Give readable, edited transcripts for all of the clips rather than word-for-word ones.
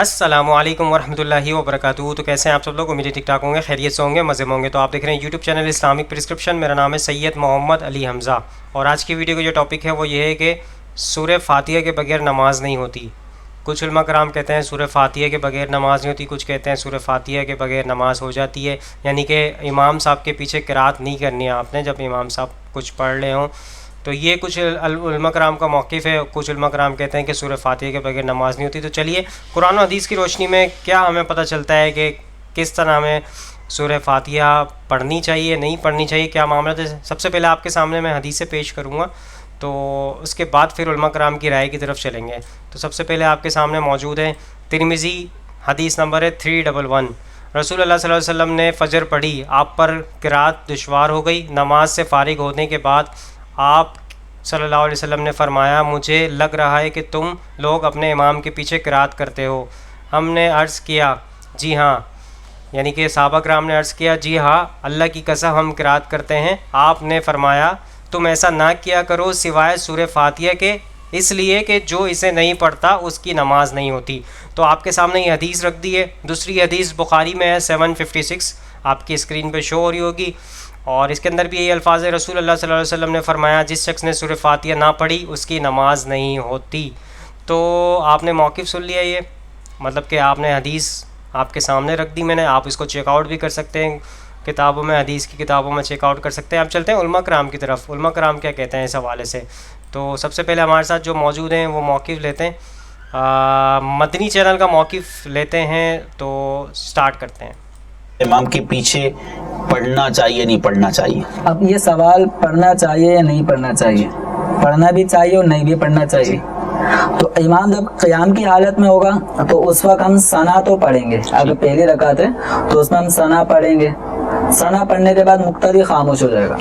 السلام علیکم ورحمۃ اللہ وبرکاتہ. تو کیسے ہیں آپ سب لوگ؟ امید ٹھیک ٹھاک ہوں گے، خیریت سے ہوں گے، مزے میں ہوں گے. تو آپ دیکھ رہے ہیں یوٹیوب چینل اسلامک پرسکرپشن. میرا نام ہے سید محمد علی حمزہ، اور آج کی ویڈیو کا جو ٹاپک ہے وہ یہ ہے کہ سورہ فاتحہ کے بغیر نماز نہیں ہوتی. کچھ علماء کرام کہتے ہیں سورہ فاتحہ کے بغیر نماز نہیں ہوتی، کچھ کہتے ہیں سورہ فاتحہ کے بغیر نماز ہو جاتی ہے، یعنی کہ امام صاحب کے پیچھے قرات نہیں کرنی ہے آپ نے جب امام صاحب کچھ پڑھ رہے ہوں. تو یہ کچھ علماء کرام کا موقف ہے. کچھ علماء کرام کہتے ہیں کہ سورہ فاتحہ کے بغیر نماز نہیں ہوتی. تو چلیے قرآن و حدیث کی روشنی میں کیا ہمیں پتہ چلتا ہے کہ کس طرح ہمیں سورہ فاتحہ پڑھنی چاہیے، نہیں پڑھنی چاہیے، کیا معاملہ ہے. سب سے پہلے آپ کے سامنے میں حدیث پیش کروں گا، تو اس کے بعد پھر علماء کرام کی رائے کی طرف چلیں گے. تو سب سے پہلے آپ کے سامنے موجود ہے ترمذی، حدیث نمبر ہے 311. رسول اللہ صلی اللہ علیہ وسلم نے فجر پڑھی، آپ پر قرات دشوار ہو گئی. نماز سے فارغ ہونے کے بعد آپ صلی اللہ علیہ وسلم نے فرمایا مجھے لگ رہا ہے کہ تم لوگ اپنے امام کے پیچھے قرات کرتے ہو. ہم نے عرض کیا جی ہاں، یعنی کہ صحابہ کرام نے عرض کیا جی ہاں اللہ کی قسم ہم قرات کرتے ہیں. آپ نے فرمایا تم ایسا نہ کیا کرو سوائے سورہ فاتحہ کے، اس لیے کہ جو اسے نہیں پڑھتا اس کی نماز نہیں ہوتی. تو آپ کے سامنے یہ حدیث رکھ دی ہے. دوسری حدیث بخاری میں ہے 756، آپ کی اسکرین پہ شو ہو رہی ہوگی، اور اس کے اندر بھی یہی الفاظ ہے. رسول اللہ صلی اللہ علیہ وسلم نے فرمایا جس شخص نے سورہ فاتحہ نہ پڑھی اس کی نماز نہیں ہوتی. تو آپ نے موقف سن لیا، یہ مطلب کہ آپ نے حدیث آپ کے سامنے رکھ دی میں نے. آپ اس کو چیک آؤٹ بھی کر سکتے ہیں کتابوں میں، حدیث کی کتابوں میں چیک آؤٹ کر سکتے ہیں. اب چلتے ہیں علماء کرام کی طرف. علماء کرام کیا کہتے ہیں اس حوالے سے. تو سب سے پہلے ہمارے ساتھ جو موجود ہیں وہ موقف لیتے ہیں، مدنی چینل کا موقف لیتے ہیں. تو سٹارٹ کرتے ہیں. امام کے پیچھے پڑھنا چاہیے نہیں پڑھنا چاہیے؟ اب یہ سوال پڑھنا چاہیے یا نہیں پڑھنا چاہیے، پڑھنا بھی چاہیے اور نہیں بھی پڑھنا چاہیے. تو امام جب قیام کی حالت میں ہوگا تو اس وقت ہم ثنا تو پڑھیں گے. اگر پہلی رکعت ہے تو اس میں ہم ثنا پڑھیں گے. ثنا پڑھنے کے بعد مقتدی خاموش ہو جائے گا.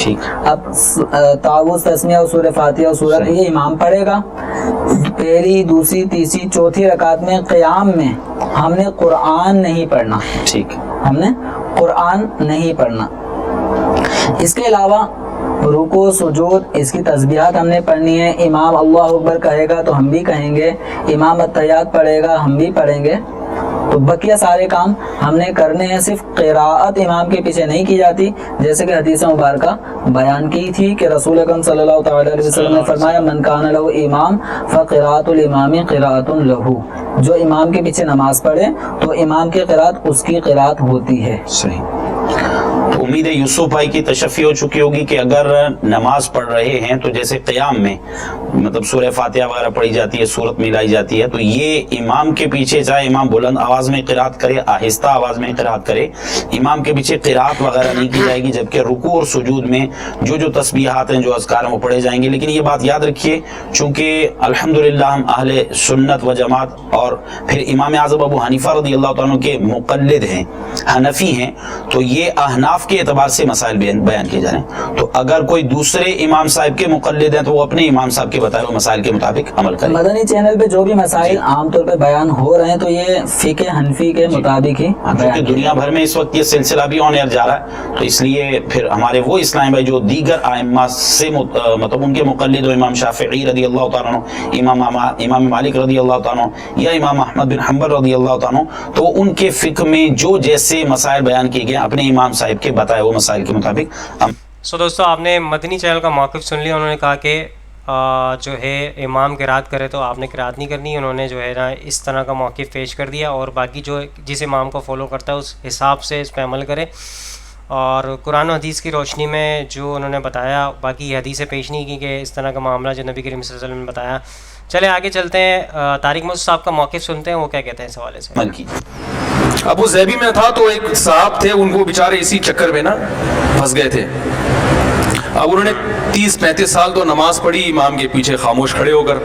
اب تعوذ، تسمیہ اور سورہ فاتحہ اور سورت یہ امام پڑھے گا. پہلی، دوسری، تیسری، چوتھی رکعت میں قیام میں ہم نے قرآن نہیں پڑھنا. ٹھیک، ہم نے قرآن نہیں پڑھنا. اس کے علاوہ رکوع، سجود، اس کی تسبیحات ہم نے پڑھنی ہے. امام اللہ اکبر کہے گا تو ہم بھی کہیں گے، امام التحیات پڑھے گا ہم بھی پڑھیں گے. تو بقیہ سارے کام ہم نے کرنے ہیں. صرف قراءت امام کے پیچھے نہیں کی جاتی، جیسے کہ حدیث مبارکہ بیان کی تھی کہ رسول اکرم صلی اللہ تعالی علیہ وسلم نے فرمایا من کان لہ امام فقراءۃ الامام قراءۃ لہ. جو امام کے پیچھے نماز پڑھے تو امام کی قراءت اس کی قراءت ہوتی ہے. صحیح. تو امید ہے یوسف بھائی کی تشفی ہو چکی ہوگی کہ اگر نماز پڑھ رہے ہیں تو جیسے قیام میں مطلب سورہ فاتحہ وغیرہ پڑھی جاتی ہے، سورت ملائی جاتی ہے، تو یہ امام کے پیچھے چاہے امام بلند آواز میں قرات کرے، آہستہ آواز میں قرات کرے، امام کے پیچھے قرات وغیرہ نہیں کی جائے گی. جبکہ رکوع اور سجود میں جو تسبیحات ہیں، جو اذکار ہیں وہ پڑھے جائیں گے. لیکن یہ بات یاد رکھیے، چونکہ الحمدللہ ہم اہل سنت و جماعت اور پھر امام اعظم ابو حنیفہ رضی اللہ تعالیٰ عنہ کے مقلد ہیں، حنفی ہیں، تو یہ احناف کے اعتبار سے مسائل بیان کیے جا رہے ہیں. تو اگر کوئی دوسرے امام صاحب کے مقلد ہیں تو وہ اپنے امام صاحب کے بتائے ہوئے مسائل کے مطابق عمل کریں. مدنی چینل پہ جو بھی مسائل عام طور پہ بیان ہو رہے ہیں تو یہ فقہ حنفی کے مطابق ہی کیونکہ دنیا بھر میں اس وقت یہ سلسلہ بھی آن ایئر جا رہا ہے، تو اس لیے پھر ہمارے وہ اسلام بھائی جو دیگر ائمہ سے مطلب ان کے مقلد ہو، امام شافعی رضی اللہ تعالیٰ عنہ، امام مالک رضی اللہ تعالیٰ عنہ، یا امام احمد بن حنبل رضی اللہ تعالیٰ عنہ، تو ان کے فقہ میں جو جیسے مسائل بیان کیے گئے اپنے امام صاحب کے بتائے وہ مسائل کے مطابق. دوستو آپ نے مدنی چینل کا موقف سن لیا. انہوں نے کہا کہ جو ہے امام قرات کرے تو آپ نے قرات نہیں کرنی. انہوں نے جو ہے نا اس طرح کا موقف پیش کر دیا، اور باقی جو جس امام کو فالو کرتا ہے اس حساب سے اس پہ عمل کرے. اور قرآن و حدیث کی روشنی میں جو انہوں نے بتایا، باقی حدیثیں پیش نہیں کی کہ اس طرح کا معاملہ جو نبی کریم صلی اللہ علیہ وسلم نے بتایا. چلے آگے چلتے ہیں، طارق موسیٰ صاحب کا موقف سنتے ہیں، وہ کیا کہتے ہیں اس حوالے سے. ابو ظبی میں تھا تو ایک صاحب تھے، ان کو بیچارے اسی چکر میں نا پھنس گئے تھے. اب انہوں نے 30-35 سال تو نماز پڑھی امام کے پیچھے خاموش کھڑے ہو کر.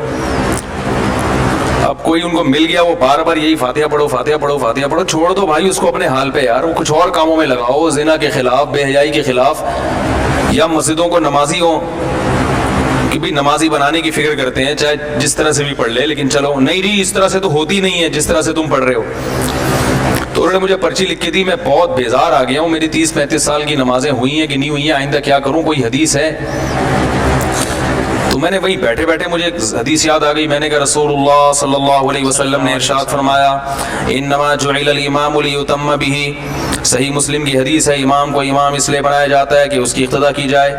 اب کوئی ان کو مل گیا، وہ بار بار یہی فاتحہ پڑھو فاتحہ پڑھو فاتحہ پڑھو. چھوڑ دو بھائی اس کو اپنے حال پہ یار، وہ کچھ اور کاموں میں لگاؤ، زنا کے خلاف، بے حیائی کے خلاف، یا مسجدوں کو نمازی ہوں کہ بھی نمازی بنانے کی فکر کرتے ہیں، چاہے جس طرح سے بھی پڑھ لے، لیکن چلو نہیں جی اس طرح سے تو ہوتی نہیں ہے جس طرح سے تم پڑھ رہے ہو. تو انہوں نے مجھے پرچی لکھ کے دی. میں بہت بیزار آ گیا ہوں، میری 30-35 سال کی نمازیں ہوئی ہیں کہ نہیں ہوئی ہیں، آئندہ کیا کروں، کوئی حدیث ہے؟ تو میں نے وہی بیٹھے بیٹھے مجھے حدیث یاد آ گئی. میں نے کہا رسول اللہ صلی اللہ علیہ وسلم نے ارشاد فرمایا انما جعل الامام لیتم بہ. صحیح مسلم کی حدیث ہے, امام کو امام اس لیے بنایا جاتا ہے کہ اس کی اقتدا کی جائے.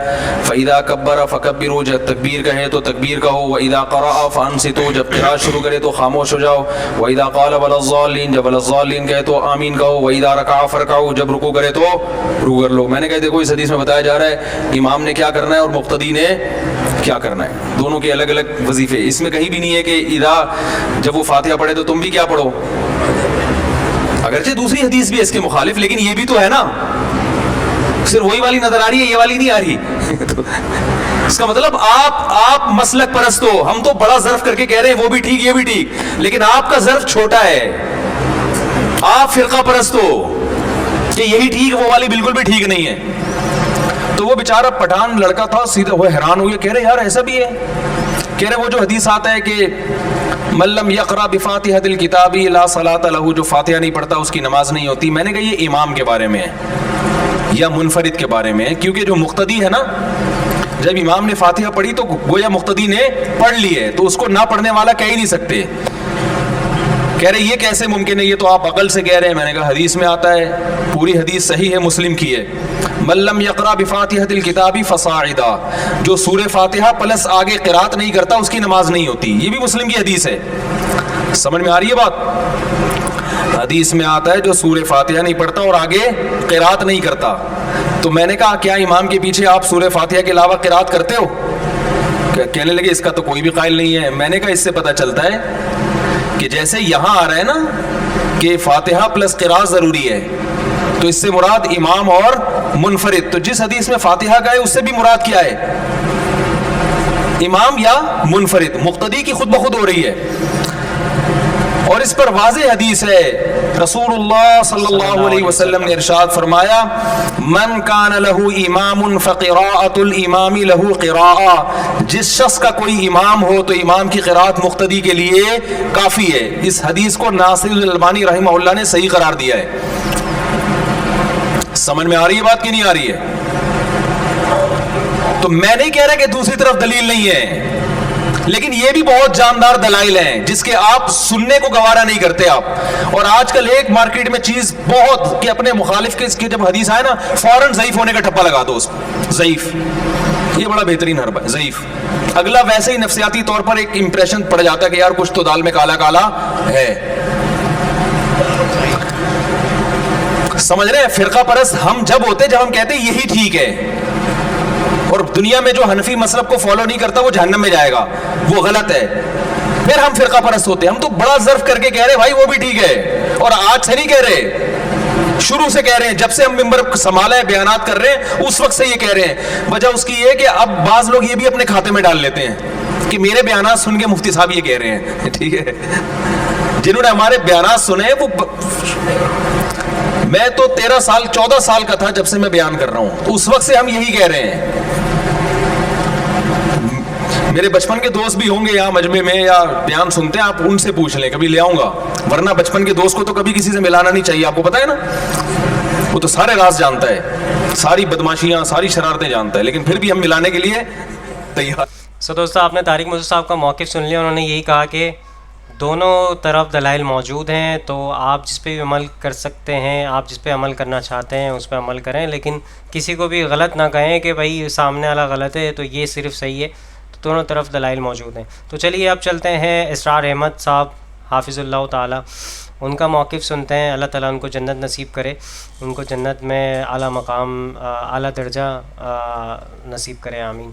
فاذا کبر فکبروا, جب تکبیر کہے تو تکبیر کہو. واذا قرأ فانصتوا, جب قرات شروع کرے تو خاموش ہو جاؤ. واذا قال ولا الضالین, جب ولا الضالین کہے تو آمین کہو. واذا رکع فرکعوا, جب رکوع کرے تو رکوع کر لو. میں نے کہا دیکھو اس حدیث میں بتایا جا رہا ہے امام نے کیا کرنا ہے اور مقتدی نے کیا کرنا ہے, دونوں کے الگ الگ وظیفے. اس میں کہیں بھی نہیں ہے کہ اذا جب وہ فاتحہ پڑھے تو تم بھی کیا پڑھو, اگرچہ دوسری حدیث بھی ہے اس کے مخالف, لیکن یہ بھی تو ہے نا. صرف وہی والی نظر آ رہی ہے, یہ والی نہیں آ رہی. اس کا مطلب آپ مسلک پرست ہو, ہم تو بڑا ظرف کر کے کہہ رہے ہیں وہ بھی ٹھیک یہ بھی ٹھیک, لیکن آپ کا ظرف چھوٹا ہے. آپ فرقہ پرست ہو کہ یہی ٹھیک وہ والی بالکل بھی ٹھیک نہیں ہے. تو وہ بیچارہ پٹھان لڑکا تھا, سیدھا وہ حیران ہوئے, کہہ رہے یار ایسا بھی ہے. کہہ رہے وہ جو حدیث آتا ہے کہ من لم یقرأ بفاتحۃ الکتاب لا صلاۃ لہ, جو فاتحہ نہیں پڑھتا اس کی نماز نہیں ہوتی. میں نے کہا یہ امام کے بارے میں ہے یا منفرد کے بارے میں ہے, کیونکہ جو مقتدی ہے نا, جب امام نے فاتحہ پڑھی تو گویا مقتدی نے پڑھ لی ہے, تو اس کو نہ پڑھنے والا کہہ ہی نہیں سکتے. کہہ رہے یہ کیسے ممکن ہے, یہ تو آپ عقل سے کہہ رہے ہیں. میں نے کہا حدیث میں آتا ہے, پوری حدیث صحیح ہے, مسلم کی ہے. من لم یقرأ بفاتحۃ الکتاب فصاعدا, جو سورہ فاتحہ پلس آگے قرات نہیں کرتا اس کی نماز نہیں ہوتی. یہ بھی مسلم کی حدیث ہے. سمجھ میں آ رہی ہے بات؟ حدیث میں آتا ہے جو سورہ فاتحہ نہیں پڑھتا اور آگے قرات نہیں کرتا. تو میں نے کہا کیا امام کے پیچھے آپ سورہ فاتحہ کے علاوہ قرات کرتے ہو؟ کہنے لگے اس کا تو کوئی بھی قائل نہیں ہے. میں نے کہا اس سے پتہ چلتا ہے کہ جیسے یہاں آ رہا ہے نا کہ فاتحہ پلس قرات ضروری ہے, تو اس سے مراد امام اور منفرد. تو جس حدیث میں فاتحہ کا ہے اس سے بھی مراد کیا ہے, امام یا منفرد. مقتدی کی خود بخود ہو رہی ہے. اور اس پر واضح حدیث ہے, رسول اللہ صلی اللہ علیہ وسلم نے ارشاد فرمایا من کان لہ امام فقراءۃ الامام لہ قراءہ, جس شخص کا کوئی امام ہو تو امام کی قراءت مقتدی کے لیے کافی ہے. اس حدیث کو ناصر الالبانی رحمہ اللہ نے صحیح قرار دیا ہے. سمجھ میں آ رہی ہے بات کی نہیں آ رہی ہے؟ تو میں نہیں کہہ رہا کہ دوسری طرف دلیل نہیں ہے, لیکن یہ بھی بہت جاندار دلائل ہیں جس کے آپ سننے کو گوارا نہیں کرتے آپ. اور آج کل ایک مارکیٹ میں چیز بہت کہ اپنے مخالف کے جب حدیث آئے نا فوراً ضعیف ہونے کا ٹھپا لگا دو اس کو. ضعیف, یہ بڑا بہترین حربہ ہے, ضعیف. اگلا ویسے ہی نفسیاتی طور پر ایک امپریشن پڑ جاتا ہے کہ یار کچھ تو دال میں کالا کالا ہے. سمجھ رہے ہیں؟ فرقہ پرست ہم جب ہوتے جب ہم کہتے ہیں یہی ٹھیک ہے, اور دنیا میں جو حنفی مذہب کو فالو نہیں کرتا وہ جہنم میں جائے گا, وہ غلط ہے, پھر ہم فرقہ پرست ہوتے ہیں. ہم تو بڑا ظرف کر کے کہہ رہے بھائی وہ بھی ٹھیک ہے, اور آج سے نہیں کہہ رہے, شروع سے کہہ رہے ہیں. جب سے ہم ممبر سنبھالا ہے بیانات کر رہے ہیں اس وقت سے یہ کہہ رہے ہیں. وجہ اس کی یہ کہ اب بعض لوگ یہ بھی اپنے کھاتے میں ڈال لیتے ہیں کہ میرے بیانات سن کے مفتی صاحب یہ کہہ رہے ہیں. ٹھیک ہے, جنہوں نے ہمارے بیانات سنے وہ, میں تو 14 سال کا تھا جب سے میں بیان کر رہا ہوں, اس وقت سے ہم یہی کہہ رہے ہیں. میرے بچپن کے دوست بھی ہوں گے یہاں مجمع میں یا بیان سنتے ہیں, آپ ان سے پوچھ لیں, کبھی لے آؤں گا. ورنہ بچپن کے دوست کو تو کبھی کسی سے ملانا نہیں چاہیے, آپ کو پتا ہے نا, وہ تو سارے راز جانتا ہے, ساری بدماشیاں ساری شرارتیں جانتا ہے, لیکن پھر بھی ہم ملانے کے لیے تیار. دوستو آپ نے طارق مجید صاحب کا موقف سن لیا. انہوں نے یہی کہا کہ دونوں طرف دلائل موجود ہیں, تو آپ جس پہ بھی عمل کر سکتے ہیں, آپ جس پہ عمل کرنا چاہتے ہیں اس پہ عمل کریں, لیکن کسی کو بھی غلط نہ کہیں کہ بھائی سامنے والا غلط ہے تو یہ صرف صحیح ہے. تو دونوں طرف دلائل موجود ہیں. تو چلیے اب چلتے ہیں اسرار احمد صاحب حافظ اللہ تعالی, ان کا موقف سنتے ہیں. اللہ تعالیٰ ان کو جنت نصیب کرے, ان کو جنت میں اعلیٰ مقام اعلیٰ درجہ نصیب کرے, آمین.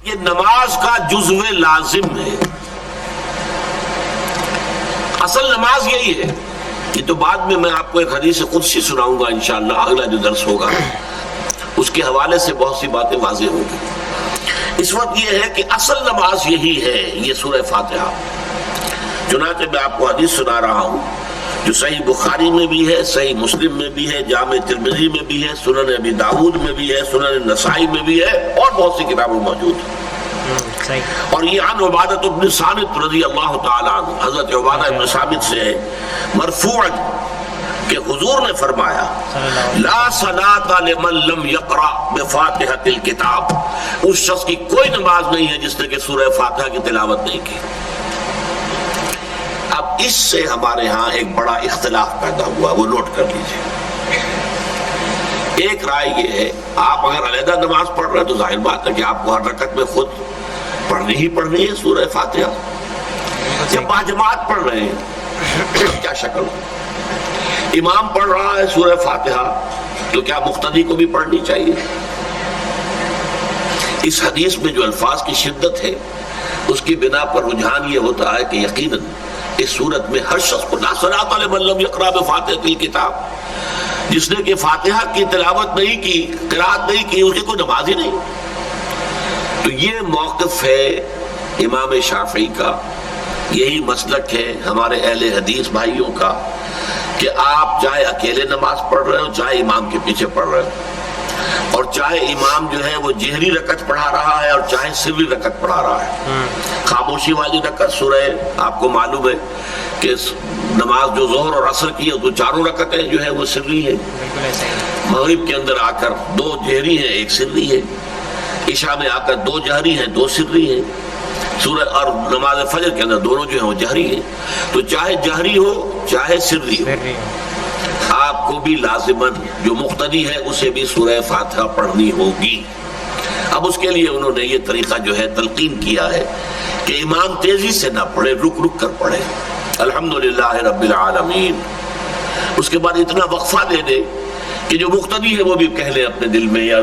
یہ نماز کا جزو لازم ہے. اصل نماز یہی ہے. یہ تو بعد میں آپ کو ایک حدیث قدسی سناؤں گا انشاءاللہ, اگلا جو درس ہوگا اس کے حوالے سے بہت سی باتیں واضح ہوں گی. اس وقت یہ ہے کہ اصل نماز یہی ہے, یہ سورہ فاتحہ. چنانچہ میں آپ کو حدیث سنا رہا ہوں جو صحیح بخاری میں بھی ہے, صحیح مسلم میں بھی ہے, جامع ترمذی میں بھی ہے, سنن ابی داؤد میں بھی ہے, سنن نسائی میں بھی ہے, اور بہت سی کتابوں میں موجود ہے. اور یہ عن عبادہ بن صامت رضی اللہ تعالی عنہ, حضرت عبادہ بن صامت سے ہے مرفوعا کہ حضور نے فرمایا لا صلاۃ لمن لم یقرأ بفاتحۃ الکتاب، اس شخص کی کوئی نماز نہیں ہے جس نے کہ سورہ فاتحہ کی تلاوت نہیں کی۔ اب اس سے ہمارے ہاں ایک بڑا اختلاف پیدا ہوا، وہ نوٹ کر لیجئے۔ ایک رائے یہ ہے آپ اگر علیحدہ نماز پڑھ رہے ہیں تو ظاہر بات ہے کہ آپ کو ہر رکعت میں خود پڑھنی ہی پڑھنی ہے سورہ فاتحہ۔ جب باجماعت پڑھ رہے ہیں کیا شکل ہو، امام پڑھ رہا ہے سورہ فاتحہ تو کیا مقتدی کو بھی پڑھنی چاہیے؟ اس حدیث میں جو الفاظ کی شدت ہے اس کی بنا پر رجحان یہ ہوتا ہے کہ یقیناً اس صورت میں ہر شخص کو لا صلاۃ لمن لم یقرأ بفاتحۃ الکتاب، جس نے کہ فاتحہ کی تلاوت نہیں کی، قرات نہیں کی، اس کی کوئی نماز ہی نہیں۔ تو یہ موقف ہے امام شافعی کا، یہی مسلک ہے ہمارے اہل حدیث بھائیوں کا کہ آپ چاہے اکیلے نماز پڑھ رہے ہو، چاہے امام کے پیچھے پڑھ رہے ہو، اور چاہے امام جو ہے وہ جہری رکعت پڑھا رہا ہے اور چاہے سری رکعت پڑھا رہا ہے۔ خاموشی والی رکعت سورہ آپ کو معلوم ہے کہ نماز جو ظہر اور عصر کی ہے تو چاروں رکعتیں جو ہے وہ سری ہے، مغرب کے اندر آ کر 2 جہری ہیں 1 سری ہے، عشاء میں آ کر 2 جہری ہیں 2 سری ہیں، سورہ اور نماز فجر کے اندر دونوں جو ہیں وہ جہری ہیں۔ تو چاہے جہری ہو چاہے سری ہو، آپ کو بھی لازماً جو مقتدی ہے اسے بھی سورہ فاتحہ پڑھنی ہوگی۔ اب اس کے لیے انہوں نے یہ طریقہ جو ہے تلقین کیا ہے کہ امام تیزی سے نہ پڑھے، رک رک کر پڑھے، الحمدللہ رب العالمین، اس کے بعد اتنا وقفہ دے دے کہ جو مقتدی ہے وہ بھی کہہ لے اپنے دل میں یا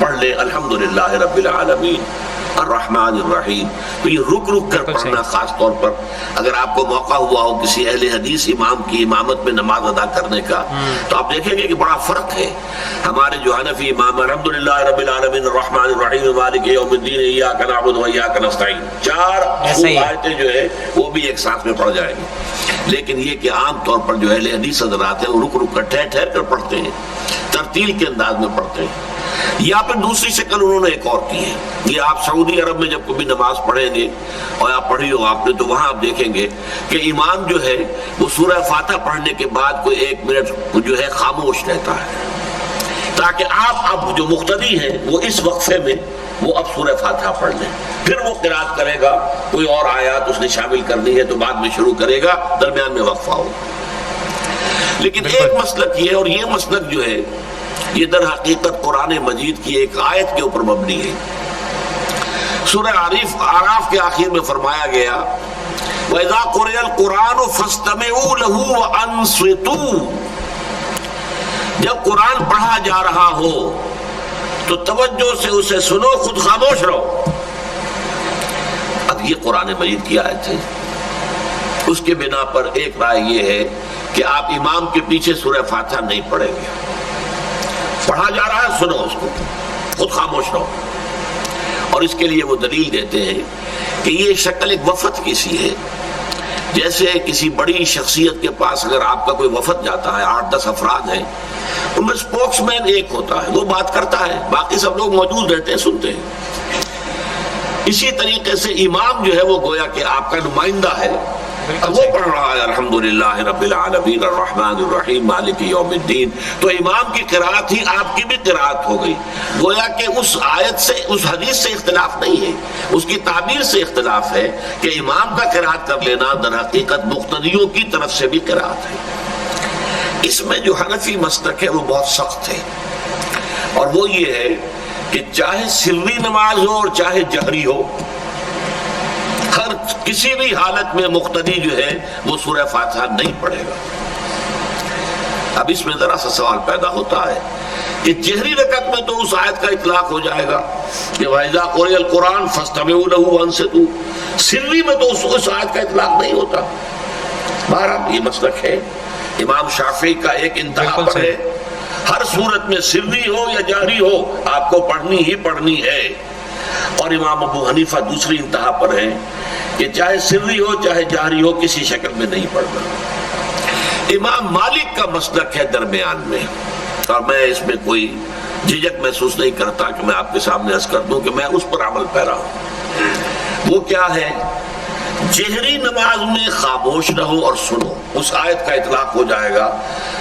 پڑھ لے الحمدللہ رب العالمین الرحمن الرحیم۔ تو یہ رک رک کر پڑھنا، خاص طور پر اگر آپ کو موقع ہوا ہو کسی اہل حدیث امام کی امامت میں نماز ادا کرنے کا تو آپ دیکھیں گے کہ بڑا فرق ہے۔ ہمارے جو حنفی امام الحمدللہ رب العالمین الرحمن الرحیم مالک یوم الدین ایاک نعبد و ایاک نستعین، 4 آیتیں جو ہے وہ بھی ایک ساتھ میں پڑھ جائیں گی۔ لیکن یہ کہ عام طور پر جو اہل حدیث حضرات ہیں وہ رک رک کر ٹھہر ٹھہر کر پڑھتے ہیں، ترتیل کے انداز میں پڑھتے ہیں۔ یا پھر دوسری شکل انہوں نے ایک اور کی ہے، یہ آپ سعودی عرب میں جب کبھی نماز پڑھیں گے اور آپ پڑھی ہو آپ نے تو وہاں آپ دیکھیں گے کہ امام جو ہے وہ سورہ فاتحہ پڑھنے کے بعد کوئی 1 منٹ جو ہے خاموش رہتا ہے تاکہ آپ اب جو مقتدی ہیں وہ اس وقفے میں وہ اب سورہ فاتحہ پڑھ لیں، پھر وہ قرات کرے گا، کوئی اور آیات اس نے شامل کرنی ہے تو بعد میں شروع کرے گا، درمیان میں وقفہ ہو۔ لیکن ایک مسلک یہ، اور یہ مسلک جو ہے یہ در حقیقت قرآن مجید کی ایک آیت کے اوپر مبنی ہے۔ سورہ اعراف کے آخر میں فرمایا گیا وَإِذَا قُرِئَ الْقُرْآنُ فَاسْتَمِعُوا لَهُ وَأَنصِتُوا، جب قرآن پڑھا جا رہا ہو تو توجہ سے اسے سنو، خود خاموش رہو۔ اب یہ قرآن مجید کی آیت ہے، اس کے بنا پر ایک رائے یہ ہے کہ آپ امام کے پیچھے سورہ فاتحہ نہیں پڑھیں گے، پڑھا جا رہا ہے سنو اس کو، خود خاموش رہو۔ اور اس کے لیے وہ دلیل دیتے ہیں کہ یہ شکل ایک وفد کی سی ہے، جیسے کسی بڑی شخصیت کے پاس اگر آپ کا کوئی وفد جاتا ہے، 8-10 افراد ہیں، ان میں سپوکس مین ایک ہوتا ہے، وہ بات کرتا ہے، باقی سب لوگ موجود رہتے ہیں، سنتے ہیں۔ اسی طریقے سے امام جو ہے وہ گویا کہ آپ کا نمائندہ ہے، وہ پڑھ رہا ہے الحمدللہ رب العالمین الرحمن الرحیم مالک یوم الدین، تو امام کی قرات ہی آپ کی بھی قرات ہو گئی۔ گویا کہ اس آیت سے، اس حدیث سے اختلاف نہیں ہے، اس کی تعبیر سے اختلاف ہے کہ امام کا قرات کر لینا در حقیقت مقتدیوں کی طرف سے بھی قرات ہے۔ اس میں جو حنفی مسلک ہے وہ بہت سخت ہے، اور وہ یہ ہے کہ چاہے سری نماز ہو اور چاہے جہری ہو، ہر کسی بھی حالت میں مقتدی جو ہے وہ سورہ فاتحہ نہیں پڑھے گا۔ اب اس میں ذرا سا سوال پیدا ہوتا ہے کہ جہری رکعت میں تو اس آیت کا اطلاق ہو جائے گا کہ وَإِذَا قُرِئَ الْقُرْآنُ فَاسْتَمِعُوا لَهُ وَأَنصِتُوا، سری میں تو اس آیت کا اطلاق نہیں ہوتا۔ بہرحال یہ مسلک ہے امام شافعی کا، ایک انتہا پر ہے، ہر صورت میں سری ہو یا جہری ہو آپ کو پڑھنی ہی پڑھنی ہے، اور امام ابو حنیفہ دوسری انتہا پر ہے کہ چاہے سری ہو چاہے جہری ہو کسی شکل میں نہیں پڑھنا۔ امام مالک کا مسلک ہے درمیان میں، اور میں اس میں کوئی جھجک محسوس نہیں کرتا کہ میں آپ کے سامنے عرض کر دوں کہ میں اس پر عمل پیرا ہوں۔ وہ کیا ہے؟ جہری نماز میں خاموش رہو اور سنو، اس آیت کا اطلاق ہو جائے گا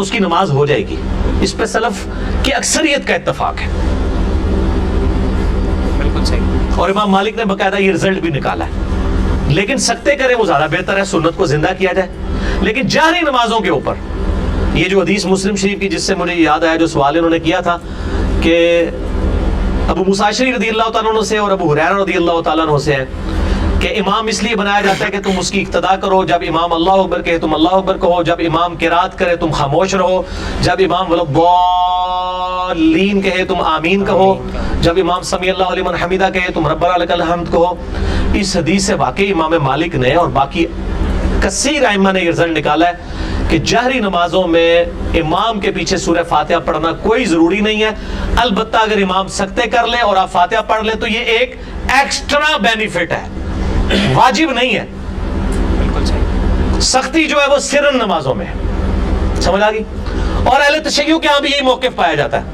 تو اس کی نماز ہو جائے گی. اس پہ سلف کی اکثریت کا اتفاق ہے. بالکل صحیح. اور امام مالک نے باقاعدہ یہ رزلٹ بھی نکالا ہے. لیکن سکتے کرے وہ زیادہ بہتر ہے, سنت کو زندہ کیا جائے. لیکن جہری نمازوں کے اوپر یہ جو حدیث مسلم شریف کی, جس سے مجھے یاد آیا جو سوال انہوں نے کیا تھا کہ ابو موسیٰ اشعری رضی اللہ تعالیٰ عنہ سے اور ابو ہریرہ رضی اللہ تعالیٰ عنہ سے ہے کہ امام اس لیے بنایا جاتا ہے کہ تم اس کی اقتدا کرو. جب امام اللہ اکبر کہے تم اللہ اکبر کہو, جب امام قرات کرے تم خاموش رہو, جب امام ولضالین کہے تم آمین کہو, جب امام سمیع اللہ لمن حمیدہ کہے تم ربنا لک الحمد کہو. اس حدیث سے واقعی امام مالک نے اور باقی کثیر ائمہ نے یہ رزلٹ نکالا ہے کہ جہری نمازوں میں امام کے پیچھے سورہ فاتحہ پڑھنا کوئی ضروری نہیں ہے. البتہ اگر امام سکتے کر لے اور آپ فاتحہ پڑھ لیں تو یہ ایک ایکسٹرا بینیفٹ ہے, واجب نہیں ہے. بالکل صحیح. سختی جو ہے وہ سرن نمازوں میں ہے. سمجھ آ گئی. اور اہل تشیع کے ہاں بھی یہی موقف پایا جاتا ہے.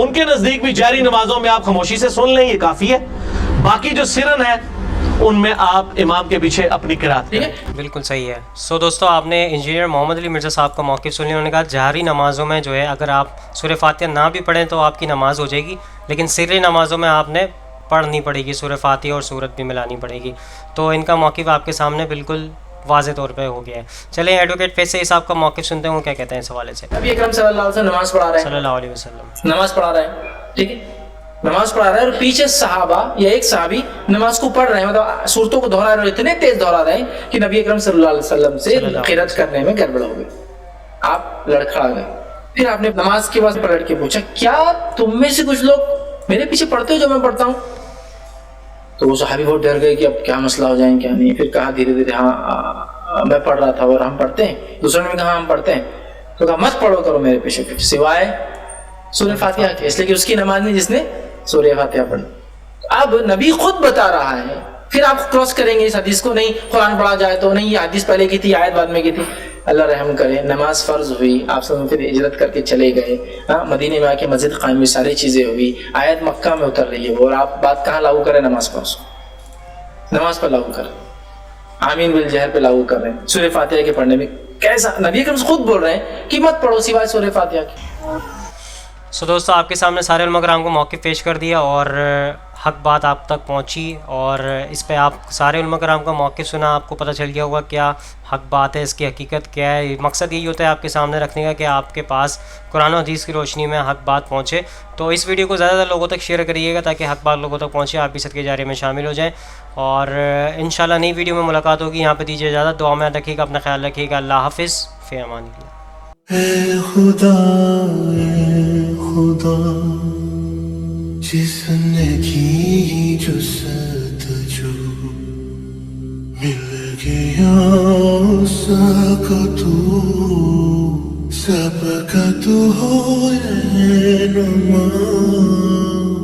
ان کے نزدیک بھی جاری نمازوں میں آپ خاموشی سے سن لیں, یہ کافی ہے. باقی جو سرن ہے ان میں آپ امام کے پیچھے اپنی قرات کریں. بالکل صحیح ہے. سو دوستو, آپ نے انجینئر محمد علی مرزا صاحب کا موقف سن لیا. انہوں نے کہا جہری نمازوں میں جو ہے اگر آپ سورہ فاتحہ نہ بھی پڑھیں تو آپ کی نماز ہو جائے گی, لیکن سری نمازوں میں آپ نے پڑھنی پڑے گی, سورہ فاتحہ اور سورت بھی ملانی پڑے گی. تو ان کا موقف آپ کے سامنے بالکل واضح طور پہ ہو گیا ہے. چلیں ایڈوکیٹ فیصل صاحب کا موقف سنتے ہیں, وہ کیا کہتے ہیں اس حوالے سے. نبی اکرم صلی اللہ علیہ وسلم نماز پڑھا رہے ہیں, صلی اللہ علیہ وسلم نماز پڑھا رہے ہیں, ٹھیک ہے, نماز پڑھا رہا ہے اور پیچھے صحابہ یا ایک صحابی نماز کو پڑھ رہے ہیں, مطلب صورتوں کو دہرا رہے ہیں, اتنے تیز دہرا رہے ہیں کہ نبی اکرم صلی اللہ علیہ وسلم سے قرات کرنے میں گڑبڑ ہو گئی. آپ لڑکھڑا گئے. پھر آپ نے نماز کے بعد پلٹ کے پوچھا کیا تم میں سے کچھ لوگ میرے پیچھے پڑھتے ہو جو میں پڑھتا ہوں؟ تو وہ صحابی بہت ڈر گئے کہ اب کیا مسئلہ ہو جائیں کیا نہیں. پھر کہا دھیرے دھیرے ہاں میں پڑھ رہا تھا اور ہم پڑھتے ہیں. دوسروں نے بھی کہا ہم پڑھتے ہیں. تو کہا مت پڑھو کرو میرے پیچھے سوائے سورہ فاتحہ کے, اس لیے کہ اس کی نماز نہیں جس نے سورہ فاتحہ پڑھی. اب نبی خود بتا رہا ہے, پھر آپ کراس کریں گے اس حدیث کو, نہیں قرآن پڑھا جائے تو نہیں, یہ حدیث پہلے کی تھی آیت بعد میں کی تھی. اللہ رحم کرے, نماز فرض ہوئی, آپ سب پھر ہجرت کر کے چلے گئے, مدینے میں آ کے مسجد قائم ہوئی, ساری چیزیں ہوئی, آیت مکہ میں اتر رہی ہے, اور آپ بات کہاں لاگو کریں؟ نماز پر, اس کو نماز پر لاگو کریں, آمین بالجہر پہ لاگو کر رہے ہیں. سورہ فاتحہ کے پڑھنے میں کیسا نبی اکرم خود بول رہے ہیں کہ مت پڑھو سوائے سورہ فاتحہ کی. سو دوستو, آپ کے سامنے سارے علماء کرام کو موقف پیش کر دیا اور حق بات آپ تک پہنچی, اور اس پہ آپ سارے علماء کرام کا موقف سنا, آپ کو پتہ چل گیا ہوگا کیا حق بات ہے, اس کی حقیقت کیا ہے. مقصد یہی ہوتا ہے آپ کے سامنے رکھنے کا کہ آپ کے پاس قرآن و حدیث کی روشنی میں حق بات پہنچے. تو اس ویڈیو کو زیادہ لوگوں تک شیئر کریے گا تاکہ حق بات لوگوں تک پہنچے, آپ بھی صدقے جاریہ میں شامل ہو جائیں. اور انشاءاللہ نئی ویڈیو میں ملاقات ہوگی. یہاں پہ دیجیے اجازت, دعا میں یاد رکھیے گا, اپنا خیال رکھیے گا. اللہ حافظ, فی امان اللہ. اے خدا جس نے کی جستجو مل گیا سب کا تو ہو رہنما.